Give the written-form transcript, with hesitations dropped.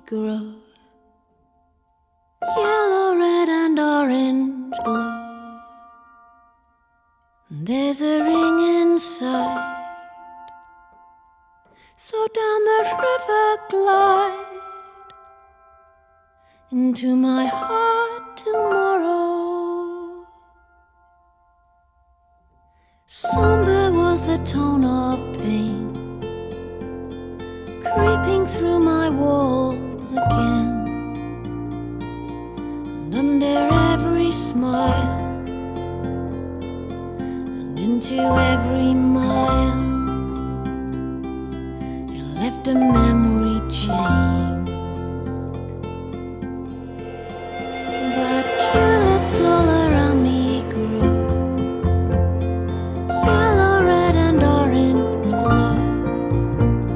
grow. Yellow, red, and orange glow. There's a ring inside, so down the river glide into my heart tomorrow. Somber was the tone of pain, creeping through my walls again, and under every smile, and into every mile, you left a memory chain.